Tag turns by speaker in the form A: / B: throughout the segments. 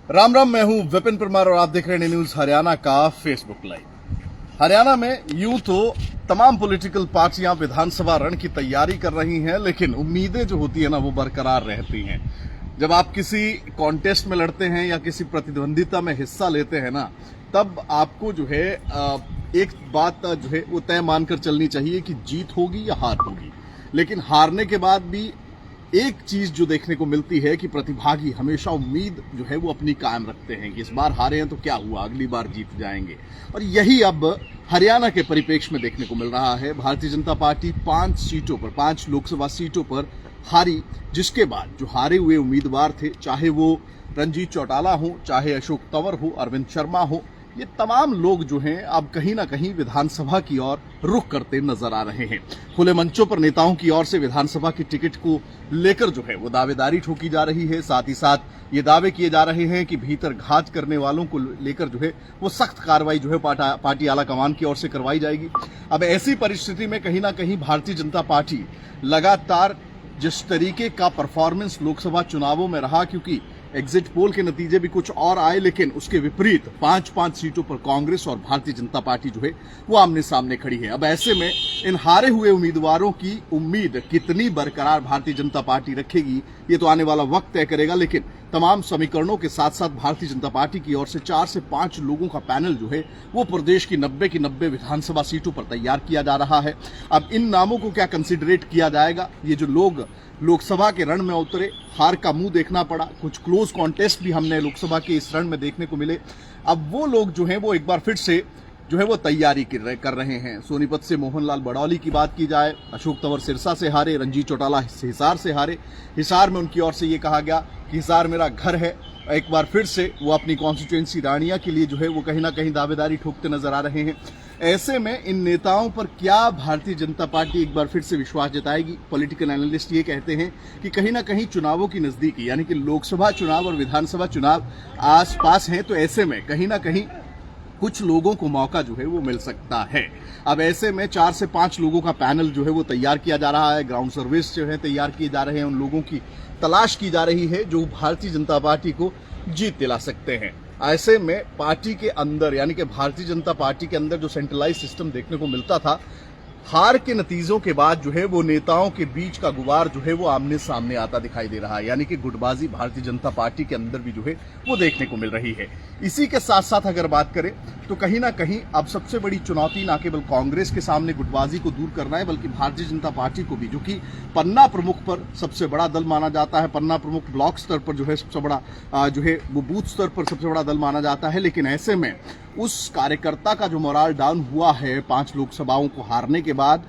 A: राम राम, मैं हूं विपिन परमार और आप देख रहे हैं न्यूज हरियाणा का फेसबुक लाइव। हरियाणा में यूं तो तमाम पॉलिटिकल पार्टियां विधानसभा रण की तैयारी कर रही हैं, लेकिन उम्मीदें जो होती है ना वो बरकरार रहती हैं। जब आप किसी कॉन्टेस्ट में लड़ते हैं या किसी प्रतिद्वंदिता में हिस्सा लेते हैं ना, तब आपको जो है एक बात जो है वो तय मानकर चलनी चाहिए कि जीत होगी या हार होगी। लेकिन हारने के बाद भी एक चीज जो देखने को मिलती है कि प्रतिभागी हमेशा उम्मीद जो है वो अपनी कायम रखते हैं कि इस बार हारे हैं तो क्या हुआ, अगली बार जीत जाएंगे। और यही अब हरियाणा के परिप्रेक्ष्य में देखने को मिल रहा है। भारतीय जनता पार्टी 5 लोकसभा सीटों पर हारी, जिसके बाद जो हारे हुए उम्मीदवार थे, चाहे वो रंजीत चौटाला हो, चाहे अशोक तंवर हो, अरविंद शर्मा हो, ये तमाम लोग जो हैं अब कहीं ना कहीं विधानसभा की ओर रुख करते नजर आ रहे हैं। खुले मंचों पर नेताओं की ओर से विधानसभा की टिकट को लेकर जो है वो दावेदारी ठोकी जा रही है। साथ ही साथ ये दावे किए जा रहे हैं कि भीतर घात करने वालों को लेकर जो है वो सख्त कार्रवाई जो है पार्टी आला कमान की ओर से करवाई जाएगी। अब ऐसी परिस्थिति में कहीं ना कहीं भारतीय जनता पार्टी लगातार जिस तरीके का परफॉर्मेंस लोकसभा चुनावों में रहा, क्योंकि एग्जिट पोल के नतीजे भी कुछ और आए, लेकिन उसके विपरीत 5 सीटों पर कांग्रेस और भारतीय जनता पार्टी जो है वो आमने सामने खड़ी है। अब ऐसे में इन हारे हुए उम्मीदवारों की उम्मीद कितनी बरकरार भारतीय जनता पार्टी रखेगी, ये तो आने वाला वक्त तय करेगा। लेकिन तमाम समीकरणों के साथ साथ भारतीय जनता पार्टी की ओर से 4 से 5 लोगों का पैनल जो है वो प्रदेश की 90 की 90 विधानसभा सीटों पर तैयार किया जा रहा है। अब इन नामों को क्या कंसिडरेट किया जाएगा, ये जो लोग लोकसभा के रण में उतरे, हार का मुंह देखना पड़ा, कुछ क्लोज कॉन्टेस्ट भी हमने लोकसभा के इस रण में देखने को मिले। अब वो लोग जो हैं वो एक बार फिर से जो है वो तैयारी कर रहे हैं। सोनीपत से मोहनलाल बड़ौली की बात की जाए, अशोक तंवर सिरसा से हारे, रंजीत चौटाला हिसार से हारे। हिसार में उनकी ओर से ये कहा गया कि हिसार मेरा घर है। एक बार फिर से वो अपनी कॉन्स्टिट्यूएंसी रानिया के लिए जो है वो कहीं ना कहीं दावेदारी ठोकते नजर आ रहे हैं। ऐसे में इन नेताओं पर क्या भारतीय जनता पार्टी एक बार फिर से विश्वास जताएगी? पॉलिटिकल एनालिस्ट ये कहते हैं कि कहीं ना कहीं चुनावों की नजदीकी, यानी कि लोकसभा चुनाव और विधानसभा चुनाव आसपास हैं, तो ऐसे में कहीं ना कहीं कुछ लोगों को मौका जो है वो मिल सकता है। अब ऐसे में 4 से 5 लोगों का पैनल जो है वो तैयार किया जा रहा है। ग्राउंड सर्विस जो है तैयार किए जा रहे हैं, उन लोगों की तलाश की जा रही है जो भारतीय जनता पार्टी को जीत दिला सकते हैं। ऐसे में पार्टी के अंदर, यानी कि भारतीय जनता पार्टी के अंदर जो सेंट्रलाइज सिस्टम देखने को मिलता था, हार के नतीजों के बाद जो है वो नेताओं के बीच का गुबार जो है वो आमने सामने आता दिखाई दे रहा है। यानी कि गुटबाजी भारतीय जनता पार्टी के अंदर भी जो है वो देखने को मिल रही है। इसी के साथ साथ अगर बात करें तो कहीं ना कहीं अब सबसे बड़ी चुनौती ना केवल कांग्रेस के सामने गुटबाजी को दूर करना है, बल्कि भारतीय जनता पार्टी को भी, जो कि पन्ना प्रमुख पर सबसे बड़ा दल माना जाता है, पन्ना प्रमुख ब्लॉक स्तर पर जो है सबसे बड़ा जो है वो बूथ स्तर पर सबसे बड़ा दल माना जाता है। लेकिन ऐसे में उस कार्यकर्ता का जो मोराल डाउन हुआ है 5 लोकसभाओं को हारने के बाद,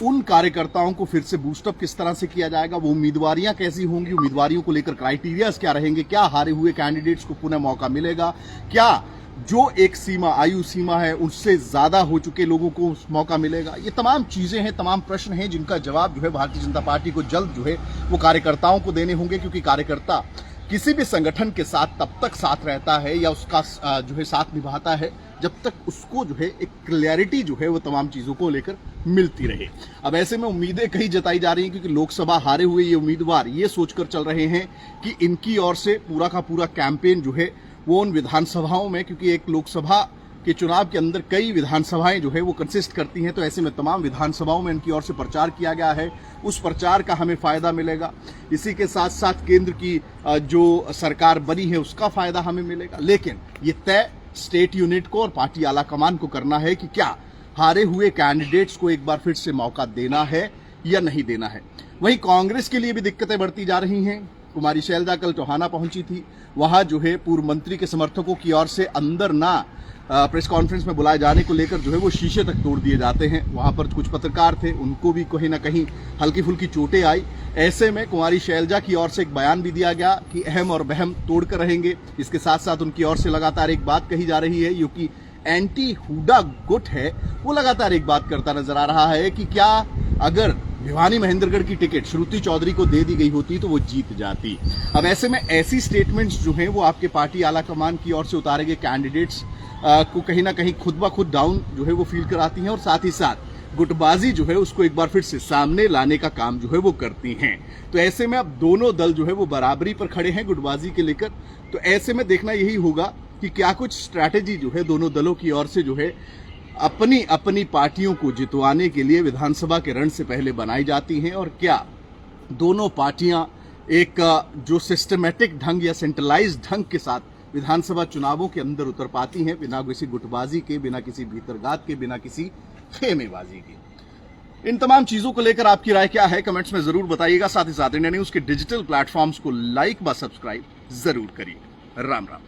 A: उन कार्यकर्ताओं को फिर से बूस्टअप किस तरह से किया जाएगा, वो उम्मीदवारियां कैसी होंगी, उम्मीदवारियों को लेकर क्राइटेरियाज क्या रहेंगे, क्या हारे हुए कैंडिडेट्स को पुनः मौका मिलेगा, क्या जो एक आयु सीमा है उससे ज्यादा हो चुके लोगों को मौका मिलेगा। ये तमाम चीजें हैं, तमाम प्रश्न हैं जिनका जवाब जो है भारतीय जनता पार्टी को जल्द जो है वो कार्यकर्ताओं को देने होंगे। क्योंकि कार्यकर्ता किसी भी संगठन के साथ तब तक साथ रहता है या उसका जो है साथ निभाता है जब तक उसको जो है एक क्लैरिटी जो है वो तमाम चीजों को लेकर मिलती रहे। अब ऐसे में उम्मीदें कहीं जताई जा रही हैं, क्योंकि लोकसभा हारे हुए ये उम्मीदवार ये सोचकर चल रहे हैं कि इनकी ओर से पूरा का पूरा कैंपेन जो है वो उन विधानसभाओं में, क्योंकि एक लोकसभा के चुनाव के अंदर कई विधानसभाएं जो है वो कंसिस्ट करती हैं, तो ऐसे में तमाम विधानसभाओं में इनकी ओर से प्रचार किया गया है, उस प्रचार का हमें फायदा मिलेगा। इसी के साथ साथ केंद्र की जो सरकार बनी है उसका फायदा हमें मिलेगा। लेकिन ये तय स्टेट यूनिट को और पार्टी आला कमान को करना है कि क्या हारे हुए कैंडिडेट्स को एक बार फिर से मौका देना है या नहीं देना है। वहीं कांग्रेस के लिए भी दिक्कतें बढ़ती जा रही हैं। कुमारी शैलजा कल टोहाना पहुंची थी, वहां जो है पूर्व मंत्री के समर्थकों की ओर से अंदर ना प्रेस कॉन्फ्रेंस में बुलाए जाने को लेकर जो है वो शीशे तक तोड़ दिए जाते हैं। वहां पर कुछ पत्रकार थे, उनको भी कहीं ना कहीं हल्की फुल्की चोटें आई। ऐसे में कुमारी शैलजा की ओर से एक बयान भी दिया गया कि अहम और बहम तोड़कर रहेंगे। इसके साथ साथ उनकी ओर से लगातार एक बात कही जा रही है, जो कि एंटी हुडा गुट है, वो लगातार एक बात करता नजर आ रहा है कि क्या अगर भिवानी महेंद्रगढ़ की टिकट श्रुति चौधरी को दे दी गई होती तो वो जीत जाती। अब ऐसे में ऐसी स्टेटमेंट्स जो हैं वो आपके पार्टी आला कमान की ओर से उतारे गए कैंडिडेट्स को कहीं ना कहीं खुद ब खुद डाउन जो है वो फील कराती हैं। और साथ ही साथ गुटबाजी जो है उसको एक बार फिर से सामने लाने का काम जो है वो करती हैं। तो ऐसे में अब दोनों दल जो है वो बराबरी पर खड़े हैं गुटबाजी के लेकर। तो ऐसे में देखना यही होगा कि क्या कुछ स्ट्रैटेजी जो है दोनों दलों की ओर से जो है अपनी अपनी पार्टियों को जितवाने के लिए विधानसभा के रण से पहले बनाई जाती हैं, और क्या दोनों पार्टियां एक जो सिस्टमेटिक ढंग या सेंट्रलाइज्ड ढंग के साथ विधानसभा चुनावों के अंदर उतर पाती हैं, बिना किसी गुटबाजी के, बिना किसी भीतरघात के, बिना किसी खेमेबाजी की। इन तमाम चीजों को लेकर आपकी राय क्या है, कमेंट्स में जरूर बताइएगा। साथ ही साथ इंडिया न्यूज के डिजिटल प्लेटफॉर्म्स को लाइक व सब्सक्राइब जरूर करिए। राम राम।